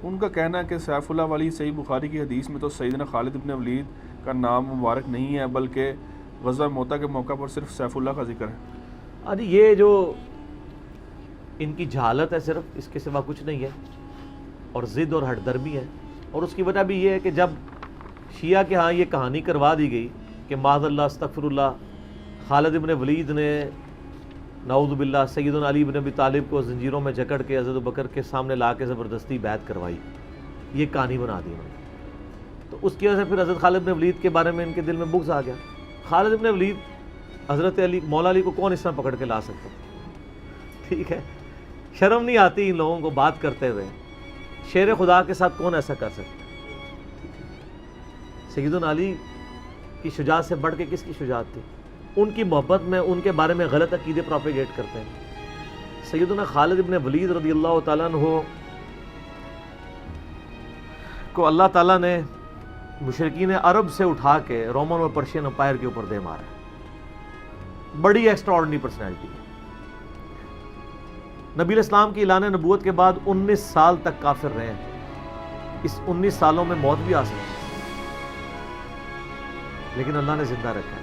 ان کا کہنا ہے کہ سیف اللہ والی صحیح بخاری کی حدیث میں تو سیدنا خالد ابن ولید کا نام مبارک نہیں ہے، بلکہ غزوہ موتا کے موقع پر صرف سیف اللہ کا ذکر ہے۔ یہ جو ان کی جہالت ہے صرف، اس کے سوا کچھ نہیں ہے، اور ضد اور ہٹ درمی ہے۔ اور اس کی وجہ بھی یہ ہے کہ جب شیعہ کے ہاں یہ کہانی کروا دی گئی کہ معاذ اللہ استغفر اللہ، خالد ابن ولید نے نعوذ باللہ سیدنا علی بن ابی طالب کو زنجیروں میں جکڑ کے حضرت بکر کے سامنے لا کے زبردستی بیعت کروائی، یہ کہانی بنا دی انہوں نے، تو اس کی وجہ سے پھر حضرت خالد بن ولید کے بارے میں ان کے دل میں بغض آ گیا۔ خالد بن ولید، حضرت علی، مولا علی کو کون اس طرح پکڑ کے لا سکتا؟ ٹھیک ہے، شرم نہیں آتی ان لوگوں کو بات کرتے ہوئے؟ شیر خدا کے ساتھ کون ایسا کر سکتا؟ سیدنا علی کی شجاعت سے بڑھ کے کس کی شجاعت تھی؟ ان کی محبت میں ان کے بارے میں غلط عقیدے پروپیگیٹ کرتے ہیں۔ سیدنا خالد ابن ولید رضی اللہ تعالیٰ عنہ کو اللہ تعالیٰ نے مشرکین عرب سے اٹھا کے رومن اور پرشین امپائر کے اوپر دے مارا، بڑی ایکسٹرا آرڈنری پرسنالٹی ہے۔ نبی الاسلام کی اعلان نبوت کے بعد 19 سال تک کافر رہے ہیں، اس 19 سالوں میں موت بھی آ سکتی ہے، لیکن اللہ نے زندہ رکھا ہے۔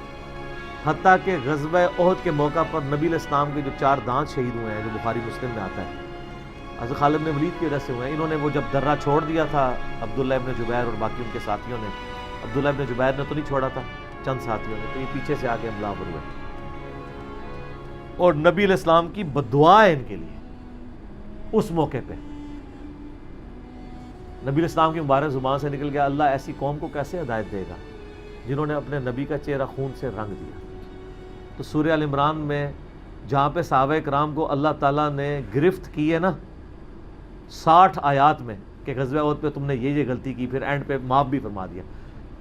حتیٰ کہ غزوہ احد کے موقع پر نبی الاسلام کے جو 4 دانت شہید ہوئے ہیں، جو بخاری مسلم میں آتا ہے، حضرت خالد بن ولید کی وجہ سے ہوئے ہیں۔ انہوں نے وہ جب درہ چھوڑ دیا تھا عبداللہ ابن جبیر اور باقی ان کے ساتھیوں نے، عبداللہ ابن جبیر نے تو نہیں چھوڑا تھا، چند ساتھیوں نے، تو یہ پیچھے سے آگے حملہ آور ہوئے، اور نبی علیہ السلام کی بددعا ہے ان کے لیے۔ اس موقع پہ نبی علیہ السلام کی مبارک زبان سے نکل گیا، اللہ ایسی قوم کو کیسے ہدایت دے گا جنہوں نے اپنے نبی کا چہرہ خون سے رنگ دیا۔ تو سورہ ال عمران میں جہاں پہ صحابہ کرام کو اللہ تعالیٰ نے گرفت کی ہے نا 60 آیات میں کہ غزوہ احد پہ تم نے یہ غلطی کی، پھر اینڈ پہ معاف بھی فرما دیا،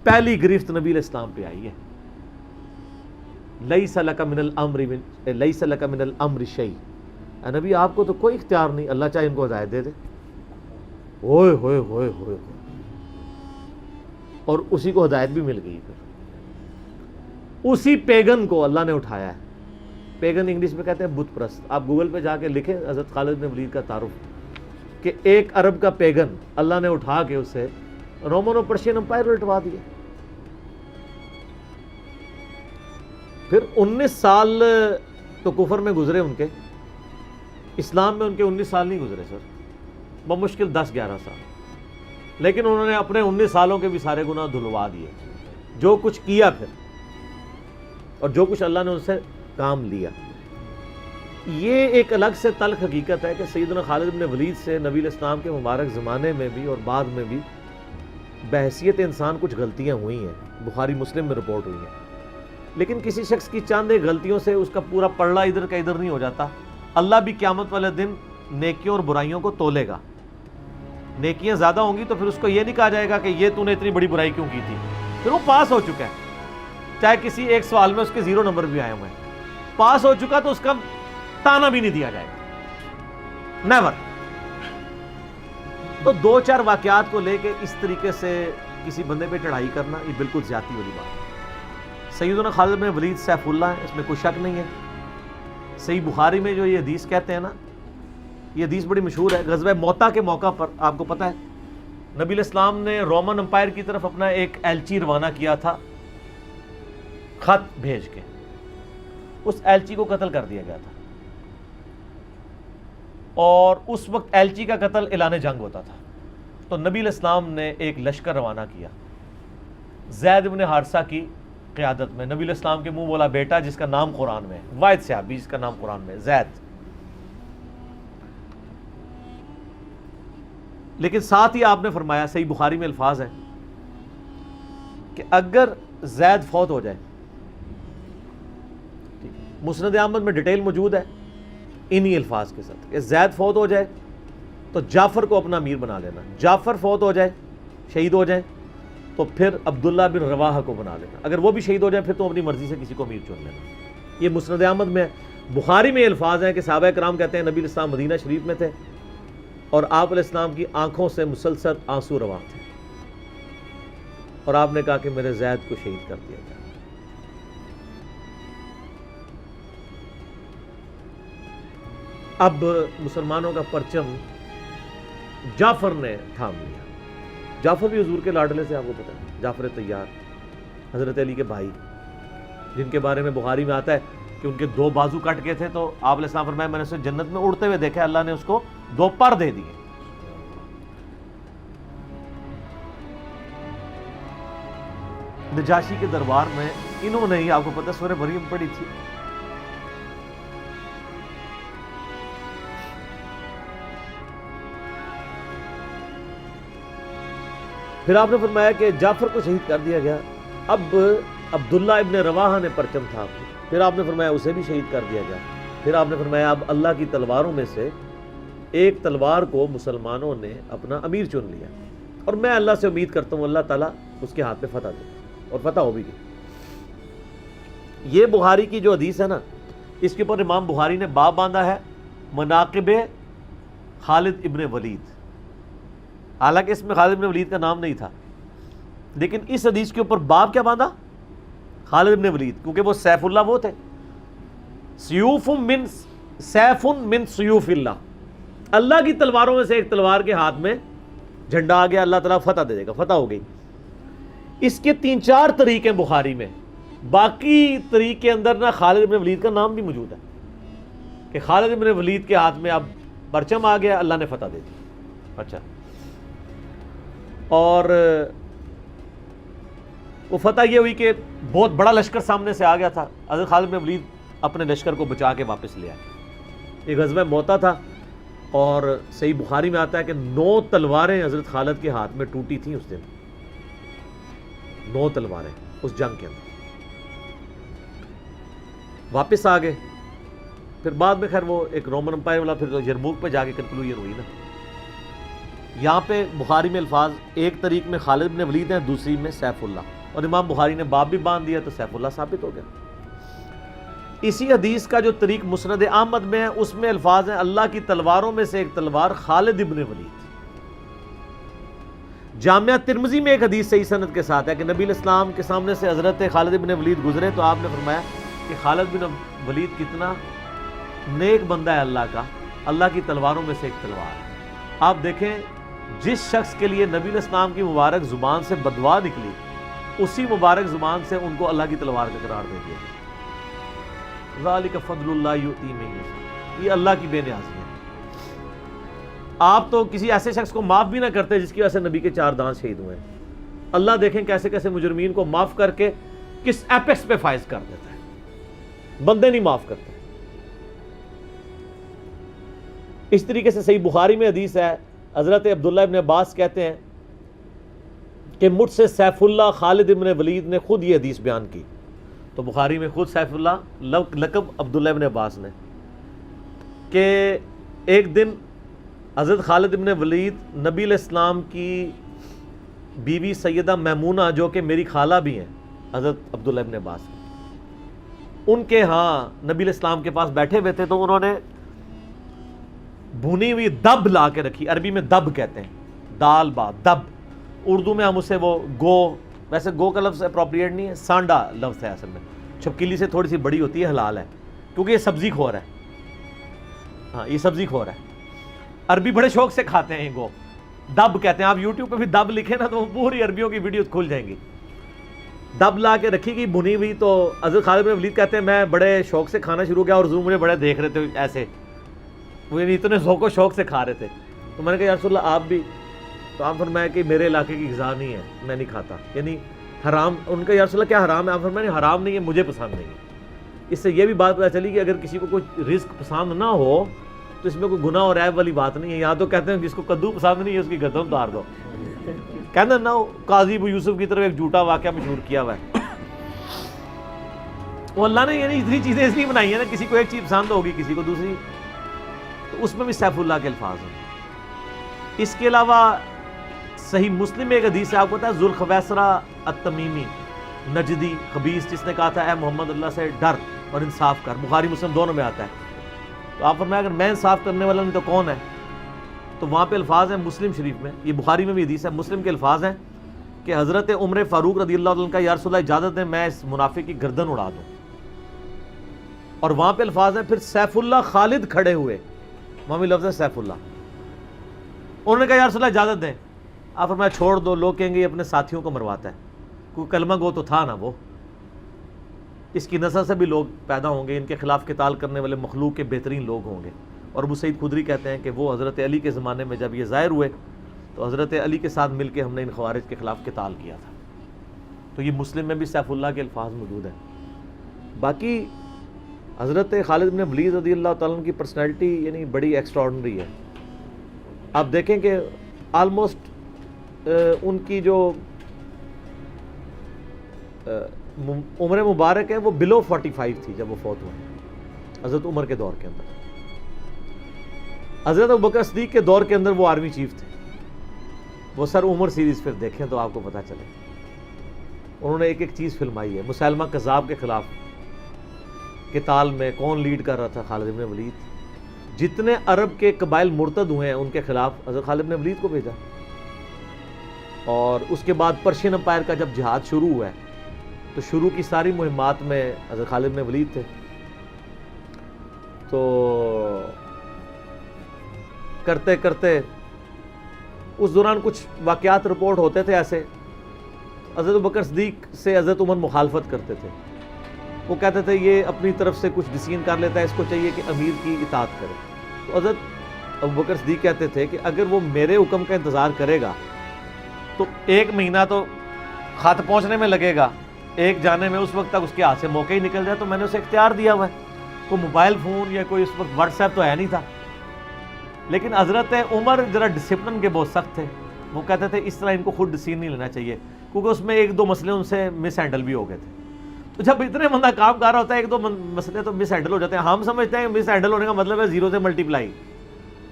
پہلی گرفت نبی علیہ السلام پہ آئی ہے، لیس لک من الامر شیء، اے نبی آپ کو تو کوئی اختیار نہیں، اللہ چاہے ان کو ہدایت دے دے۔ ہوئے ہوئے ہوئے ہوئے، اور اسی کو ہدایت بھی مل گئی۔ پھر اسی پیگن کو اللہ نے اٹھایا ہے، پیگن انگلش میں کہتے ہیں بت پرست، آپ گوگل پہ جا کے لکھیں حضرت خالد بن ولید کا تعارف، کہ ایک عرب کا پیگن اللہ نے اٹھا کے اسے رومن اور پرشین امپائر الٹوا دیے۔ پھر 19 سال تو کفر میں گزرے ان کے، اسلام میں ان کے 19 سال نہیں گزرے سر، بمشکل 10-11 سال، لیکن انہوں نے اپنے 19 سالوں کے بھی سارے گناہ دھلوا دیے، جو کچھ کیا پھر، اور جو کچھ اللہ نے ان سے کام لیا۔ یہ ایک الگ سے تلخ حقیقت ہے کہ سیدنا خالد بن ولید سے نبی علیہ السلام کے مبارک زمانے میں بھی اور بعد میں بھی بحیثیت انسان کچھ غلطیاں ہوئی ہیں، بخاری مسلم میں رپورٹ ہوئی ہیں، لیکن کسی شخص کی چند ایک غلطیوں سے اس کا پورا پلڑا ادھر کا ادھر نہیں ہو جاتا۔ اللہ بھی قیامت والے دن نیکیوں اور برائیوں کو تولے گا، نیکیاں زیادہ ہوں گی تو پھر اس کو یہ نہیں کہا جائے گا کہ یہ تو نے اتنی بڑی برائی کیوں کی تھی، پھر وہ پاس ہو چکا ہے، چاہے کسی ایک سوال میں اس کے 0 نمبر بھی آئے ہوئے ہیں، پاس ہو چکا تو اس کا تانا بھی نہیں دیا جائے گا، نیور۔ تو 2-4 واقعات کو لے کے اس طریقے سے کسی بندے پہ چڑھائی کرنا یہ بالکل زیادتی والی بات ہے۔ سیدنا خالد بن ولید سیف اللہ ہے، اس میں کوئی شک نہیں ہے۔ صحیح بخاری میں جو یہ حدیث کہتے ہیں نا، یہ حدیث بڑی مشہور ہے۔ غزوہ موتا کے موقع پر آپ کو پتہ ہے نبی علیہ السلام نے رومن امپائر کی طرف اپنا ایک ایلچی روانہ کیا تھا، خط بھیج کے، اس ایلچی کو قتل کر دیا گیا تھا، اور اس وقت ایلچی کا قتل اعلان جنگ ہوتا تھا، تو نبی علیہ السلام نے ایک لشکر روانہ کیا زید بن حارثہ کی قیادت میں، نبی علیہ السلام کے منہ بولا بیٹا جس کا نام قرآن میں ہے، واحد صحابی جس کا نام قرآن میں ہے، زید۔ لیکن ساتھ ہی آپ نے فرمایا، صحیح بخاری میں الفاظ ہیں کہ اگر زید فوت ہو جائے، مسند احمد میں ڈیٹیل موجود ہے انہی الفاظ کے ساتھ، کہ زید فوت ہو جائے تو جعفر کو اپنا امیر بنا لینا، جعفر فوت ہو جائے، شہید ہو جائے تو پھر عبداللہ بن رواحہ کو بنا لینا، اگر وہ بھی شہید ہو جائے پھر تو اپنی مرضی سے کسی کو امیر چن لینا۔ یہ مسند احمد میں ہے۔ بخاری میں الفاظ ہیں کہ صحابہ کرام کہتے ہیں نبی علیہ السلام مدینہ شریف میں تھے اور آپ علیہ السلام کی آنکھوں سے مسلسل آنسو رواں تھے، اور آپ نے کہا کہ میرے زید کو شہید کر دیا جائے۔ اب مسلمانوں کا پرچم جعفر نے تھام لیا. جعفر بھی حضور کے لاڈلے سے، آپ کو پتہ ہے، جعفر طیار، حضرت علی کے بھائی، جن کے بارے میں بخاری میں آتا ہے کہ ان کے 2 بازو کٹ گئے تھے تو آپ علیہ السلام فرمایا میں نے اسے جنت میں اڑتے ہوئے دیکھا، اللہ نے اس کو 2 پر دے دیے. نجاشی کے دربار میں انہوں نے ہی، آپ کو پتہ، سورہ مریم پڑھی تھی. پھر آپ نے فرمایا کہ جعفر کو شہید کر دیا گیا. اب عبداللہ ابن رواحہ نے پرچم تھا، پھر آپ نے فرمایا اسے بھی شہید کر دیا گیا. پھر آپ نے فرمایا اب اللہ کی تلواروں میں سے ایک تلوار کو مسلمانوں نے اپنا امیر چن لیا، اور میں اللہ سے امید کرتا ہوں اللہ تعالیٰ اس کے ہاتھ پہ فتح دے، اور فتح ہو بھی گئی. یہ بخاری کی جو حدیث ہے نا، اس کے اوپر امام بخاری نے باب باندھا ہے مناقب خالد ابن ولید. حالانکہ اس میں خالد ابن ولید کا نام نہیں تھا، لیکن اس حدیث کے اوپر باب کیا باندھا؟ خالد ابن ولید، کیونکہ وہ سیف اللہ وہ تھے. سیوف من سیوف اللہ، اللہ کی تلواروں میں سے ایک تلوار کے ہاتھ میں جھنڈا آ گیا، اللہ تعالیٰ فتح دے دے گا، فتح ہو گئی. اس کے 3-4 طریقے بخاری میں، باقی طریق کے اندر نا خالد ابن ولید کا نام بھی موجود ہے کہ خالد ابن ولید کے ہاتھ میں اب پرچم آ گیا، اللہ نے فتح دے دی. اچھا، اور وہ فتح یہ ہوئی کہ بہت بڑا لشکر سامنے سے آ گیا تھا، حضرت خالد بن ولید اپنے لشکر کو بچا کے واپس لے آئے. یہ غزوہ موتا تھا، اور صحیح بخاری میں آتا ہے کہ 9 تلواریں حضرت خالد کے ہاتھ میں ٹوٹی تھیں اس دن. 9 تلواریں اس جنگ کے اندر. واپس آ گئے. پھر بعد میں خیر وہ ایک رومن امپائر والا پھر یرموک پہ جا کے کنکلوژن ہوئی نا. یہاں پہ بخاری میں الفاظ ایک طریق میں خالد بن ولید ہیں، دوسری میں سیف اللہ، اور امام بخاری نے باب بھی باندھ دیا تو سیف اللہ ثابت ہو گیا. اسی حدیث کا جو طریق مسند احمد میں ہے، اس میں الفاظ ہیں اللہ کی تلواروں میں سے ایک تلوار خالد ابن ولید. جامعہ ترمذی میں ایک حدیث صحیح سند کے ساتھ ہے کہ نبی علیہ السلام کے سامنے سے حضرت خالد ابن ولید گزرے تو آپ نے فرمایا کہ خالد بن ولید کتنا نیک بندہ ہے اللہ کا، اللہ کی تلواروں میں سے ایک تلوار ہے. آپ دیکھیں جس شخص کے لیے نبی علیہ السلام کی مبارک زبان سے بددعا نکلی، اسی مبارک زبان سے ان کو اللہ کی تلوار کا قرار دے دیا. ذالک فضل اللہ یؤتی من یشاء، یہ اللہ کی بے نیازی ہے. آپ تو کسی ایسے شخص کو معاف بھی نہ کرتے جس کی وجہ سے نبی کے 4 دانت شہید ہوئے. اللہ دیکھیں کیسے کیسے مجرمین کو معاف کر کے کس ایپیکس پہ فائز کر دیتا ہے، بندے نہیں معاف کرتے. اس طریقے سے صحیح بخاری میں حدیث ہے، حضرت عبداللہ ابن عباس کہتے ہیں کہ مجھ سے سیف اللہ خالد ابن ولید نے خود یہ حدیث بیان کی. تو بخاری میں خود سیف اللہ لقب عبداللہ ابن عباس نے، کہ ایک دن حضرت خالد ابن ولید نبی علیہ السلام کی بیوی سیدہ میمونہ جو کہ میری خالہ بھی ہیں حضرت عبداللہ ابن عباس، ان کے ہاں نبی علیہ السلام کے پاس بیٹھے ہوئے تھے تو انہوں نے بھونی ہوئی دب لا کے رکھی. عربی میں دب کہتے ہیں، دال با دب، اردو میں ہم اسے وہ گو، ویسے گو کا لفظ اپروپریٹ نہیں ہے، سانڈا لفظ ہے اصل میں، چھپکلی سے تھوڑی سی بڑی ہوتی ہے، حلال ہے کیونکہ یہ سبزی خور ہے. ہاں یہ سبزی خور ہے، عربی بڑے شوق سے کھاتے ہیں. گو دب کہتے ہیں. آپ یوٹیوب پہ بھی دب لکھیں نا تو پوری عربیوں کی ویڈیوز کھل جائیں گی. دب لا کے رکھی گئی بھنی ہوئی. تو حضرت خالد بن ولید کہتے ہیں میں بڑے شوق سے کھانا شروع کیا اور حضور مجھے بڑے دیکھ رہے تھے ایسے، وہ اتنے ذوق و شوق سے کھا رہے تھے. تو میں نے کہا یا رسول اللہ آپ بھی؟ تو آپ فرمایا کہ میرے علاقے کی غذا نہیں ہے، میں نہیں کھاتا، یعنی حرام. ان کا یا رسول اللہ کیا حرام ہے؟ آپ فرمایا حرام نہیں ہے، مجھے پسند نہیں ہے. اس سے یہ بھی بات پتہ چلی کہ اگر کسی کو کوئی رزق پسند نہ ہو تو اس میں کوئی گناہ اور عیب والی بات نہیں ہے. یہاں تو کہتے ہیں جس کو کدو پسند نہیں ہے اس کی گردن اتار دو. کہنا نہ قاضی ابو یوسف کی طرف ایک جھوٹا واقعہ مشہور کیا ہوا ہے. وہ اللہ نے یعنی اتنی چیزیں اس لیے بنائی ہیں نا، کسی کو ایک چیز پسند ہوگی کسی کو دوسری، تو اس میں بھی سیف اللہ کے الفاظ ہیں. اس کے علاوہ صحیح مسلم میں ایک حدیث ہے، آپ کو پتا ہے ذوالخویسرہ التمیمی نجدی خبیث جس نے کہا تھا اے محمد اللہ سے ڈر اور انصاف کر. بخاری مسلم دونوں میں آتا ہے. تو آپ فرمایا اگر میں انصاف کرنے والا نہیں تو کون ہے؟ تو وہاں پہ الفاظ ہیں مسلم شریف میں، یہ بخاری میں بھی حدیث ہے، مسلم کے الفاظ ہیں کہ حضرت عمر فاروق رضی اللہ عنہ کا یا رسول اللہ اجازت ہے میں اس منافق کی گردن اڑا دوں. اور وہاں پہ الفاظ ہیں پھر سیف اللہ خالد کھڑے ہوئے، وہاں بھی لفظ ہے سیف اللہ. انہوں نے کہا یا رسول اللہ اجازت دیں. آپ فرمایا چھوڑ دو, لوگ کہیں گے یہ اپنے ساتھیوں کو مرواتا ہے. کوئی کلمہ گو تو تھا نا وہ, اس کی نسل سے بھی لوگ پیدا ہوں گے, ان کے خلاف قتال کرنے والے مخلوق کے بہترین لوگ ہوں گے. اور ابو سعید خدری کہتے ہیں کہ وہ حضرت علی کے زمانے میں جب یہ ظاہر ہوئے تو حضرت علی کے ساتھ مل کے ہم نے ان خوارج کے خلاف قتال کیا تھا. تو یہ مسلم میں بھی سیف اللہ کے الفاظ موجود ہیں. باقی حضرت خالد بن ولید رضی اللہ تعالیٰ عنہ کی پرسنالٹی یعنی بڑی ایکسٹراڈنری ہے. آپ دیکھیں کہ آلموسٹ ان کی جو عمر مبارک ہے وہ بلو 45 تھی جب وہ فوت ہوئے حضرت عمر کے دور کے اندر. حضرت ابوبکر صدیق کے دور کے اندر وہ آرمی چیف تھے. وہ سر عمر سیریز پھر دیکھیں تو آپ کو پتہ چلے. انہوں نے ایک ایک چیز فلمائی ہے. مسیلمہ کذاب کے خلاف قتال میں کون لیڈ کر رہا تھا؟ خالد بن ولید. جتنے عرب کے قبائل مرتد ہوئے ہیں ان کے خلاف حضرت خالد بن ولید کو بھیجا. اور اس کے بعد پرشین امپائر کا جب جہاد شروع ہوا ہے تو شروع کی ساری مہمات میں حضرت خالد بن ولید تھے. تو کرتے کرتے اس دوران کچھ واقعات رپورٹ ہوتے تھے ایسے. حضرت ابوبکر صدیق سے حضرت عمر مخالفت کرتے تھے. وہ کہتے تھے یہ اپنی طرف سے کچھ ڈسیزن کر لیتا ہے, اس کو چاہیے کہ امیر کی اطاعت کرے. تو حضرت ابوبکر صدیق کہتے تھے کہ اگر وہ میرے حکم کا انتظار کرے گا تو 1 مہینہ تو خط پہنچنے میں لگے گا, ایک جانے میں اس وقت تک اس کے ہاتھ سے موقع ہی نکل جائے. تو میں نے اسے اختیار دیا ہوا ہے. کوئی موبائل فون یا کوئی اس وقت واٹس ایپ تو ہے نہیں تھا. لیکن حضرت عمر ذرا ڈسپلن کے بہت سخت تھے. وہ کہتے تھے اس طرح ان کو خود ڈیسیژن نہیں لینا چاہیے, کیونکہ اس میں 1-2 مسئلے ان سے مس ہینڈل بھی ہو گئے تھے. تو جب اتنے بندہ کام کر رہا ہوتا ہے 1-2 مسئلے تو مس ہینڈل ہو جاتے ہیں. ہم سمجھتے ہیں مس ہینڈل ہونے کا مطلب ہے 0 سے ملٹیپلائی.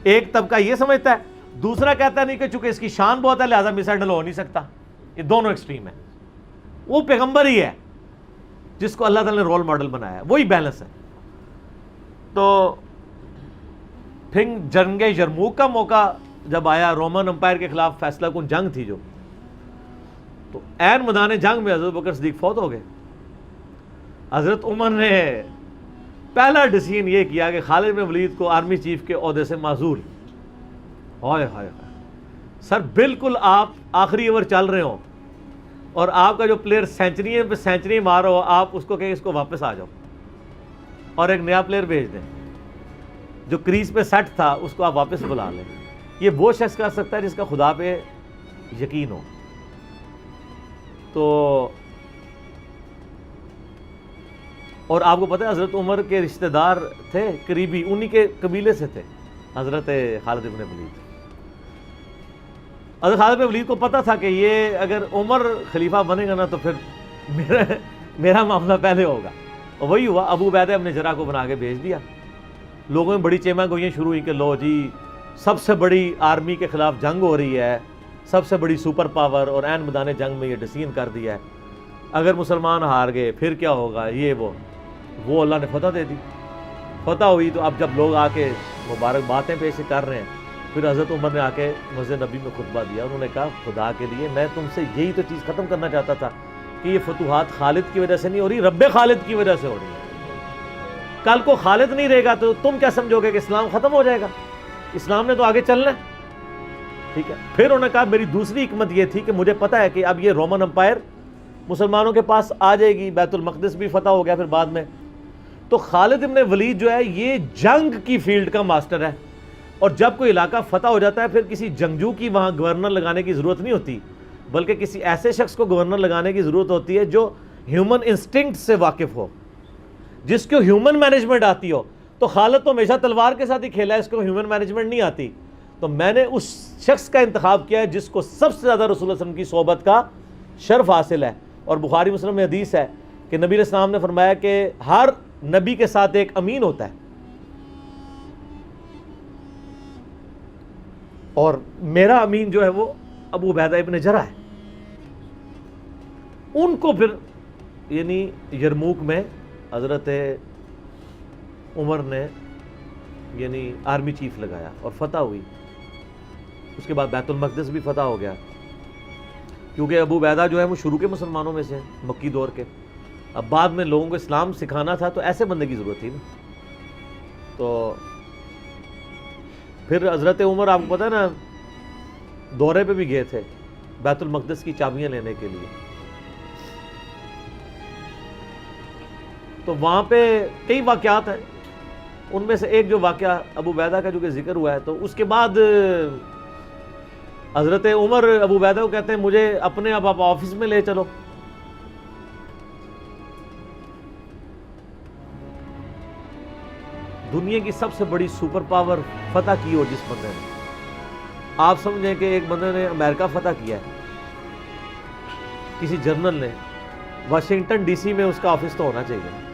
ایک طبقہ یہ سمجھتا ہے, دوسرا کہتا نہیں کہ چونکہ اس کی شان بہت ہے لہٰذا مس ہینڈل ہو نہیں سکتا. یہ دونوں ایکسٹریم ہیں. وہ پیغمبر ہی ہے جس کو اللہ تعالیٰ نے رول ماڈل بنایا ہے, وہی بیلنس ہے. تو پھر جنگ یرموک کا موقع جب آیا, رومن امپائر کے خلاف فیصلہ کن جنگ تھی جو, تو عین میدان جنگ میں حضرت ابوبکر صدیق فوت ہو گئے. حضرت عمر نے پہلا ڈیسیژن یہ کیا کہ خالد بن ولید کو آرمی چیف کے عہدے سے معزول. ہائے ہائے سر, بالکل آپ آخری اوور چل رہے ہوں اور آپ کا جو پلیئر سینچری پہ سینچری مار رہا ہو, آپ اس کو کہیں اس کو واپس آ جاؤ اور ایک نیا پلیئر بھیج دیں. جو کریز پہ سیٹ تھا اس کو آپ واپس بلا لیں. یہ وہ شخص کر سکتا ہے جس کا خدا پہ یقین ہو. تو اور آپ کو پتہ ہے حضرت عمر کے رشتہ دار تھے قریبی, انہی کے قبیلے سے تھے حضرت خالد بن ولید. حضرت خالد بن ولید کو پتہ تھا کہ یہ اگر عمر خلیفہ بنے گا نا تو پھر میرا معاملہ پہلے ہوگا. اور وہی ہوا. ابو عبیدہ ابن جراح کو بنا کے بھیج دیا. لوگوں میں بڑی چیمہ گوئیاں شروع ہوئی کہ لو جی سب سے بڑی آرمی کے خلاف جنگ ہو رہی ہے, سب سے بڑی سپر پاور, اور عین میدان جنگ میں یہ ڈیسیژن کر دیا ہے, اگر مسلمان ہار گئے پھر کیا ہوگا, یہ وہ اللہ نے فتح دے دی. فتح ہوئی تو اب جب لوگ آ کے مبارک باتیں پیش کر رہے ہیں, پھر حضرت عمر نے آ کے مسجد نبی میں خطبہ دیا. انہوں نے کہا خدا کے لیے میں تم سے یہی تو چیز ختم کرنا چاہتا تھا کہ یہ فتوحات خالد کی وجہ سے نہیں ہو رہی, رب خالد کی وجہ سے ہو رہی ہے. کل کو خالد نہیں رہے گا تو تم کیا سمجھو گے کہ اسلام ختم ہو جائے گا؟ اسلام نے تو آگے چلنا ہے. ٹھیک ہے. پھر انہوں نے کہا میری دوسری حکمت یہ تھی کہ مجھے پتہ ہے کہ اب یہ رومن امپائر مسلمانوں کے پاس آ جائے گی, بیت المقدس بھی فتح ہو گیا پھر بعد میں. تو خالد بن ولید جو ہے یہ جنگ کی فیلڈ کا ماسٹر ہے, اور جب کوئی علاقہ فتح ہو جاتا ہے پھر کسی جنگجو کی وہاں گورنر لگانے کی ضرورت نہیں ہوتی, بلکہ کسی ایسے شخص کو گورنر لگانے کی ضرورت ہوتی ہے جو ہیومن انسٹنکٹ سے واقف ہو, جس کو ہیومن مینجمنٹ آتی ہو. تو خالد تو ہمیشہ تلوار کے ساتھ ہی کھیلا ہے, اس کو ہیومن مینجمنٹ نہیں آتی. تو میں نے اس شخص کا انتخاب کیا ہے جس کو سب سے زیادہ رسول اللہ صلی اللہ علیہ وسلم کی صحبت کا شرف حاصل ہے. اور بخاری مسلم میں حدیث ہے کہ نبی علیہ السلام نے فرمایا کہ ہر نبی کے ساتھ ایک امین ہوتا ہے, اور میرا امین جو ہے وہ ابو عبیدہ ابن جراح ہے. ان کو پھر یعنی یرموک میں حضرت عمر نے یعنی آرمی چیف لگایا اور فتح ہوئی. اس کے بعد بیت المقدس بھی فتح ہو گیا, کیونکہ ابو عبیدہ جو ہے وہ شروع کے مسلمانوں میں سے ہیں, مکی دور کے. اب بعد میں لوگوں کو اسلام سکھانا تھا تو ایسے بندے کی ضرورت تھی نا. تو پھر حضرت عمر آپ کو پتہ ہے نا دورے پہ بھی گئے تھے بیت المقدس کی چابیاں لینے کے لیے. تو وہاں پہ کئی واقعات ہیں. ان میں سے ایک جو واقعہ ابو عبیدہ کا جو کہ ذکر ہوا ہے, تو اس کے بعد حضرت عمر ابو عبیدہ کو کہتے ہیں مجھے اپنے اب آپ آفس میں لے چلو. دنیا کی سب سے بڑی سپر پاور فتح کی ہو جس بندے نے, آپ سمجھیں کہ ایک بندے نے امریکہ فتح کیا ہے, کسی جنرل نے, واشنگٹن ڈی سی میں اس کا آفس تو ہونا چاہیے.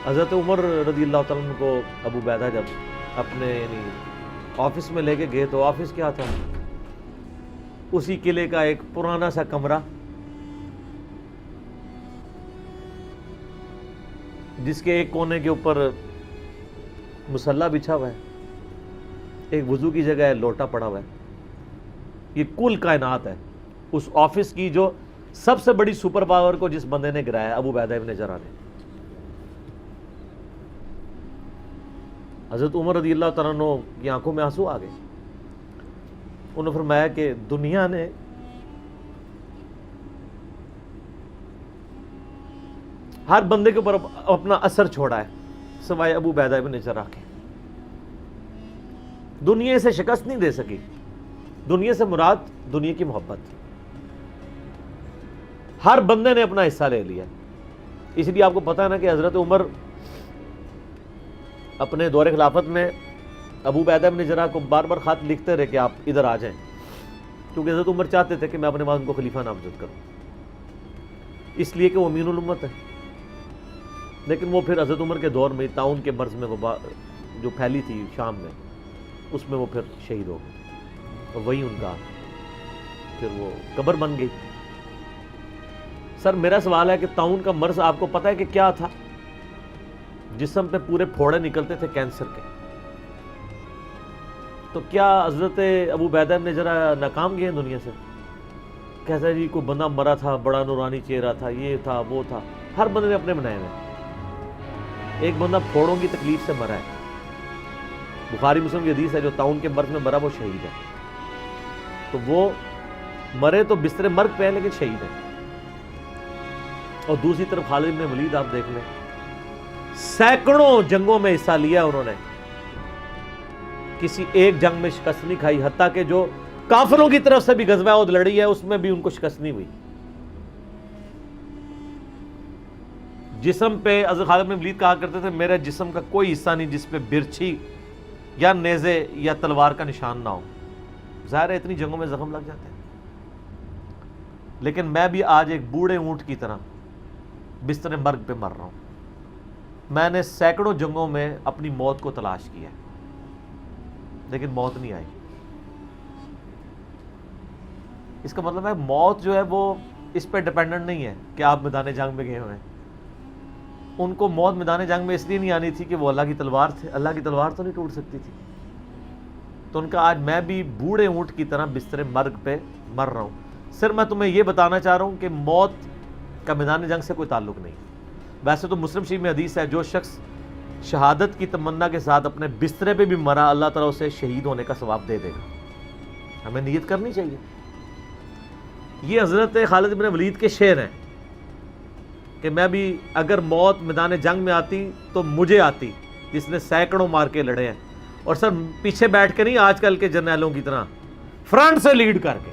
حضرت عمر رضی اللہ تعالیٰ عنہ کو ابو عبیدہ جب اپنے یعنی آفس میں لے کے گئے تو آفس کیا تھا, اسی قلعے کا ایک پرانا سا کمرہ جس کے ایک کونے کے اوپر مصلی بچھا ہوا ہے, ایک وضو کی جگہ ہے, لوٹا پڑا ہوا ہے. یہ کل کائنات ہے اس آفس کی جو سب سے بڑی سپر پاور کو جس بندے نے گرایا, ابو عبیدہ ابن جراح نے. حضرت عمر رضی اللہ تعالیٰ عنہ کی آنکھوں میں آنسو آ گئے. انہوں نے فرمایا کہ دنیا نے ہر بندے کے اوپر اپنا اثر چھوڑا ہے سوائے ابو عبیدہ ابن جراح کے. دنیا اسے شکست نہیں دے سکی. دنیا سے مراد دنیا کی محبت. ہر بندے نے اپنا حصہ لے لیا. اس لیے آپ کو پتا ہے نا کہ حضرت عمر اپنے دور خلافت میں ابو عبیدہ ابن جراح کو بار بار خط لکھتے رہے کہ آپ ادھر آ جائیں, کیونکہ حضرت عمر چاہتے تھے کہ میں اپنے بعد ان کو خلیفہ نامزد کروں, اس لیے کہ وہ امین الامت ہے. لیکن وہ پھر حضرت عمر کے دور میں طاعون کے مرض میں جو پھیلی تھی شام میں, اس میں وہ پھر شہید ہو گئے, اور وہی ان کا پھر وہ قبر بن گئی. سر میرا سوال ہے کہ طاعون کا مرض آپ کو پتہ ہے کہ کیا تھا؟ جسم پہ پورے پھوڑے نکلتے تھے کینسر کے. تو کیا حضرت ابو عبیدہ ابن جراح ناکام گئے دنیا سے؟ کیسا جی کوئی بندہ مرا تھا, بڑا نورانی چہرہ تھا, یہ تھا وہ تھا. ہر بندے نے اپنے بنائے ہوئے. ایک بندہ پھوڑوں کی تکلیف سے مرا ہے, بخاری مسلم کی حدیث ہے, جو طاعون کے مرض میں مرا وہ شہید ہے. تو وہ مرے تو بستر مرگ پہ ہے لیکن شہید ہے. اور دوسری طرف خالد بن ولید آپ دیکھ لیں, سینکڑوں جنگوں میں حصہ لیا انہوں نے, کسی ایک جنگ میں شکست نہیں کھائی. حتیٰ کہ جو کافروں کی طرف سے بھی غزوہ احد لڑی ہے اس میں بھی ان کو شکست نہیں ہوئی. جسم پہ حضرت خالد بن ولید کہا کرتے تھے میرے جسم کا کوئی حصہ نہیں جس پہ برچھی یا نیزے یا تلوار کا نشان نہ ہو. ظاہر ہے اتنی جنگوں میں زخم لگ جاتے ہیں, لیکن میں بھی آج ایک بوڑھے اونٹ کی طرح بستر مرگ پہ مر رہا ہوں. میں نے سینکڑوں جنگوں میں اپنی موت کو تلاش کیا لیکن موت نہیں آئی. اس کا مطلب ہے موت جو ہے وہ اس پہ ڈیپینڈنٹ نہیں ہے کہ آپ میدان جنگ میں گئے ہوئے ہیں. ان کو موت میدان جنگ میں اس لیے نہیں آنی تھی کہ وہ اللہ کی تلوار تھے. اللہ کی تلوار تو نہیں ٹوٹ سکتی تھی. تو ان کا آج میں بھی بوڑھے اونٹ کی طرح بستر مرگ پہ مر رہا ہوں. صرف میں تمہیں یہ بتانا چاہ رہا ہوں کہ موت کا میدان جنگ سے کوئی تعلق نہیں. ویسے تو مسلم شریف میں حدیث ہے جو شخص شہادت کی تمنا کے ساتھ اپنے بسترے پہ بھی مرا اللہ تعالیٰ اسے شہید ہونے کا ثواب دے دے گا. ہمیں نیت کرنی چاہیے. یہ حضرت خالد بن ولید کے شعر ہیں کہ میں بھی اگر موت میدان جنگ میں آتی تو مجھے آتی جس نے سینکڑوں مار کے لڑے ہیں, اور سر پیچھے بیٹھ کے نہیں آج کل کے جرنیلوں کی طرح, فرنٹ سے لیڈ کر کے.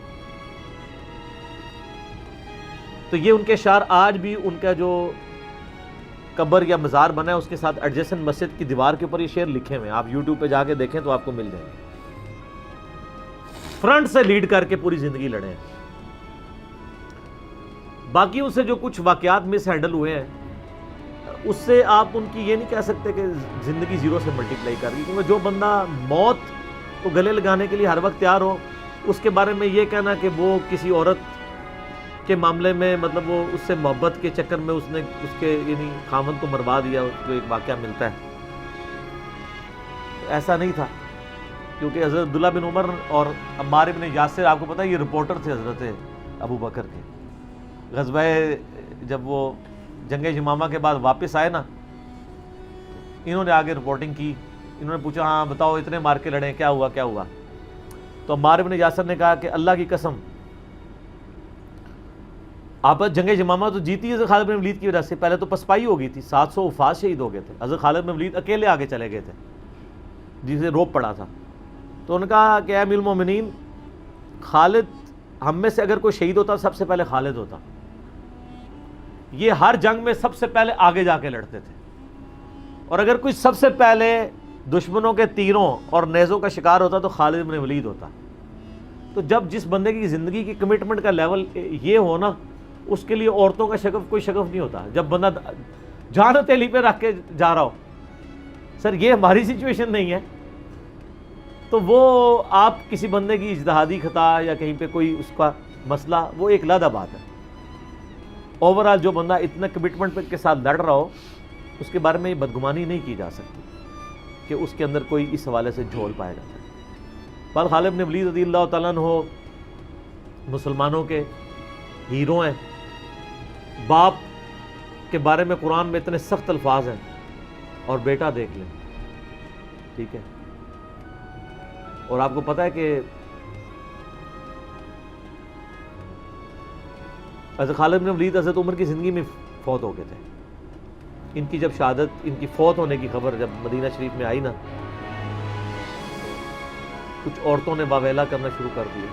تو یہ ان کے اشعار آج بھی ان کا جو قبر یا مزار بنا ہے اس کے ساتھ ایڈجسٹنٹ مسجد کی دیوار کے اوپر یہ شعر لکھے ہوئے ہیں. آپ یوٹیوب پہ جا کے دیکھیں تو آپ کو مل جائیں گے. فرنٹ سے لیڈ کر کے پوری زندگی لڑے ہیں. باقی ان سے جو کچھ واقعات مس ہینڈل ہوئے ہیں اس سے آپ ان کی یہ نہیں کہہ سکتے کہ زندگی زیرو سے ملٹیپلائی کر رہی, کیونکہ جو بندہ موت کو گلے لگانے کے لیے ہر وقت تیار ہو, اس کے بارے میں یہ کہنا کہ وہ کسی عورت کے معاملے میں مطلب وہ اس سے محبت کے چکر میں اس نے اس کے یعنی خاوند کو مروا دیا, جو ایک واقعہ ملتا ہے, ایسا نہیں تھا. کیونکہ حضرت عبداللہ بن عمر اور عمار بن یاسر آپ کو پتہ ہے یہ رپورٹر تھے حضرت ابو بکر کے. غزوہ جب وہ جنگ یمامہ کے بعد واپس آئے نا, انہوں نے آگے رپورٹنگ کی, انہوں نے پوچھا ہاں بتاؤ اتنے مار کے لڑے, کیا ہوا کیا ہوا؟ تو عمار بن یاسر نے کہا کہ اللہ کی قسم آپ جنگ یمامہ تو جیتی حضرت خالد بن ولید کی وجہ سے, پہلے تو پسپائی ہو گئی تھی, 700 وفات شہید ہو گئے تھے, حضرت خالد بن ولید اکیلے آگے چلے گئے تھے جسے روپ پڑا تھا. تو انہوں نے کہا کہ اے امیر المومنین, خالد ہم میں سے اگر کوئی شہید ہوتا سب سے پہلے خالد ہوتا, یہ ہر جنگ میں سب سے پہلے آگے جا کے لڑتے تھے, اور اگر کوئی سب سے پہلے دشمنوں کے تیروں اور نیزوں کا شکار ہوتا تو خالد بن ولید ہوتا. تو جب جس بندے کی زندگی کی کمٹمنٹ کا لیول یہ ہو نا, اس کے لیے عورتوں کا شگف کوئی شگف نہیں ہوتا. جب بندہ جان ہتھیلی پہ رکھ کے جا رہا ہو, سر یہ ہماری سچویشن نہیں ہے, تو وہ آپ کسی بندے کی اجتہادی خطا یا کہیں پہ کوئی اس کا مسئلہ, وہ ایک علیحدہ بات ہے. اوورآل جو بندہ اتنا کمٹمنٹ کے ساتھ لڑ رہا ہو, اس کے بارے میں یہ بدگمانی نہیں کی جا سکتی کہ اس کے اندر کوئی اس حوالے سے جھول پایا جاتا ہے. بل خالد بن ولید رضی اللہ تعالیٰ عنہ مسلمانوں کے ہیرو ہیں. باپ کے بارے میں قرآن میں اتنے سخت الفاظ ہیں, اور بیٹا دیکھ لیں, ٹھیک ہے. اور آپ کو پتہ ہے کہ حضرت خالد بن ولید حضرت عمر کی زندگی میں فوت ہو گئے تھے. ان کی جب شہادت, ان کی فوت ہونے کی خبر جب مدینہ شریف میں آئی نا, کچھ عورتوں نے واویلا کرنا شروع کر دیا.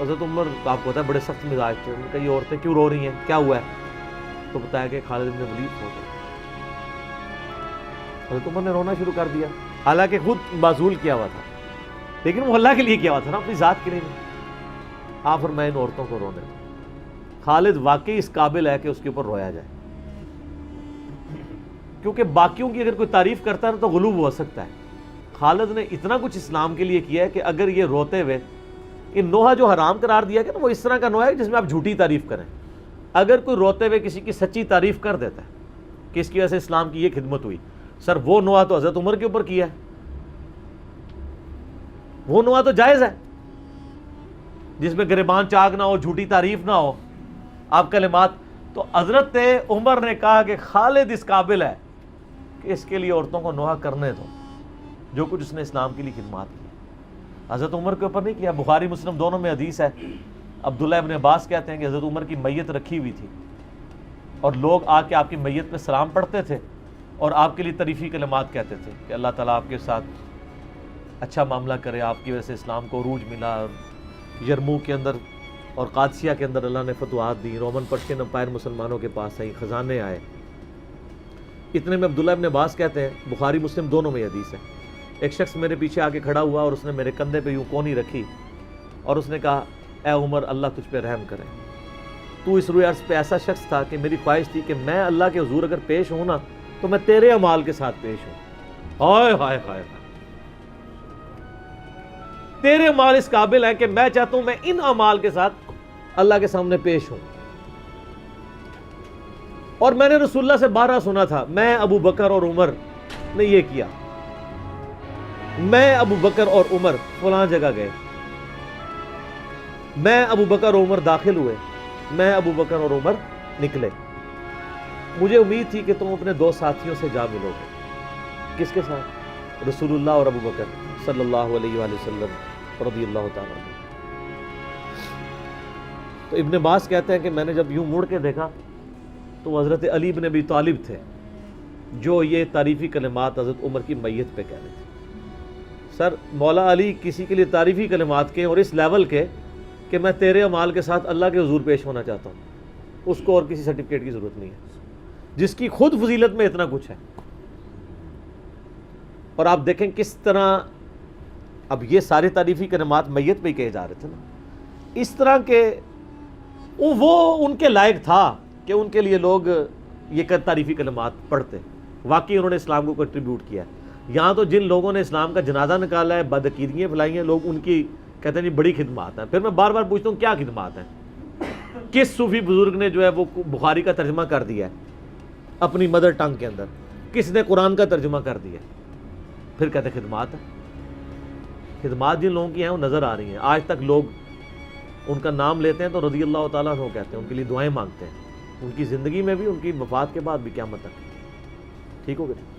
حضرت عمر آپ کو پتا ہے بڑے سخت مزاج تھے, ان کا یہ عورتیں کیوں رو رہی ہیں, کیا ہوا ہے؟ تو بتایا کہ خالد بن ولید فوت ہو. حضرت عمر نے رونا شروع کر دیا, حالانکہ خود معزول کیا ہوا تھا, لیکن وہ اللہ کے لیے کیا ہوا تھا نا, اپنی ذات کے لیے نہیں. آپ فرمائیں ان عورتوں کو رونے دو. خالد واقعی اس قابل ہے کہ اس کے اوپر رویا جائے, کیونکہ باقیوں کی اگر کوئی تعریف کرتا ہے تو غلوب ہو سکتا ہے. خالد نے اتنا کچھ اسلام کے لیے کیا ہے کہ اگر یہ روتے ہوئے, ان نوحہ جو حرام قرار دیا کہ نا, وہ اس طرح کا نوحہ ہے جس میں آپ جھوٹی تعریف کریں. اگر کوئی روتے ہوئے کسی کی سچی تعریف کر دیتا ہے کہ اس کی وجہ سے اسلام کی یہ خدمت ہوئی, سر وہ نوحہ تو حضرت عمر کے اوپر کیا ہے, وہ نوحہ تو جائز ہے جس میں گریبان چاک نہ ہو, جھوٹی تعریف نہ ہو, آپ کلمات. تو حضرت عمر نے کہا کہ خالد اس قابل ہے کہ اس کے لیے عورتوں کو نوحہ کرنے دو, جو کچھ اس نے اسلام کے لیے خدمات کی. حضرت عمر کے اوپر نہیں کیا. بخاری مسلم دونوں میں حدیث ہے, عبداللہ ابن عباس کہتے ہیں کہ حضرت عمر کی میت رکھی ہوئی تھی, اور لوگ آ کے آپ کی میت پہ سلام پڑھتے تھے اور آپ کے لیے تعریفی کلمات کہتے تھے کہ اللہ تعالیٰ آپ کے ساتھ اچھا معاملہ کرے, آپ کی وجہ سے اسلام کو عروج ملا, یرموک کے اندر اور قادسیہ کے اندر اللہ نے فتوحات دی, رومن پرشین امپائر مسلمانوں کے پاس آئی, خزانے آئے. اتنے میں عبداللہ ابن عباس کہتے ہیں, بخاری مسلم دونوں میں حدیث ہے, ایک شخص میرے پیچھے آ کے کھڑا ہوا اور اس نے میرے کندھے پہ یوں کونی رکھی اور اس نے کہا اے عمر اللہ تجھ پہ رحم کرے, تو اس روئے عرض پہ ایسا شخص تھا کہ میری خواہش تھی کہ میں اللہ کے حضور اگر پیش ہوں نا تو میں تیرے اعمال کے ساتھ پیش ہوں. ہائے ہائے ہائے, تیرے اعمال اس قابل ہیں کہ میں چاہتا ہوں میں ان اعمال کے ساتھ اللہ کے سامنے پیش ہوں. اور میں نے رسول اللہ سے بارہا سنا تھا, میں ابو بکر اور عمر نے یہ کیا, میں ابو بکر اور عمر فلاں جگہ گئے, میں ابو بکر اور عمر داخل ہوئے, میں ابو بکر اور عمر نکلے. مجھے امید تھی کہ تم اپنے دو ساتھیوں سے جا ملو گے. کس کے ساتھ؟ رسول اللہ اور ابو بکر صلی اللہ علیہ وآلہ وسلم رضی اللہ تعالیٰ عنہ. تو ابن عباس کہتے ہیں کہ میں نے جب یوں مڑ کے دیکھا تو حضرت علی بن ابی طالب تھے جو یہ تعریفی کلمات حضرت عمر کی میت پہ کہہ رہے تھے. سر مولا علی کسی کے لیے تعریفی کلمات کے اور اس لیول کے کہ میں تیرے اعمال کے ساتھ اللہ کے حضور پیش ہونا چاہتا ہوں, اس کو اور کسی سرٹیفکیٹ کی ضرورت نہیں ہے, جس کی خود فضیلت میں اتنا کچھ ہے. اور آپ دیکھیں کس طرح اب یہ سارے تعریفی کلمات میت پہ ہی کہے جا رہے تھے نا, اس طرح کے وہ ان کے لائق تھا کہ ان کے لیے لوگ یہ تعریفی کلمات پڑھتے. واقعی انہوں نے اسلام کو کنٹریبیوٹ کیا. یہاں تو جن لوگوں نے اسلام کا جنازہ نکالا ہے, بدعقیدگیاں پھیلائی ہیں, لوگ ان کی کہتے ہیں بڑی خدمات ہیں. پھر میں بار بار پوچھتا ہوں کیا خدمات ہیں؟ کس صوفی بزرگ نے جو ہے وہ بخاری کا ترجمہ کر دیا ہے اپنی مدر ٹنگ کے اندر, کس نے قرآن کا ترجمہ کر دیا, پھر کہتے ہیں خدمات ہیں. خدمات جن لوگوں کی ہیں وہ نظر آ رہی ہیں. آج تک لوگ ان کا نام لیتے ہیں تو رضی اللہ تعالیٰ عنہ کہتے ہیں, ان کے لیے دعائیں مانگتے ہیں, ان کی زندگی میں بھی, ان کی وفات کے بعد بھی, قیامت تک. ٹھیک ہو گیا.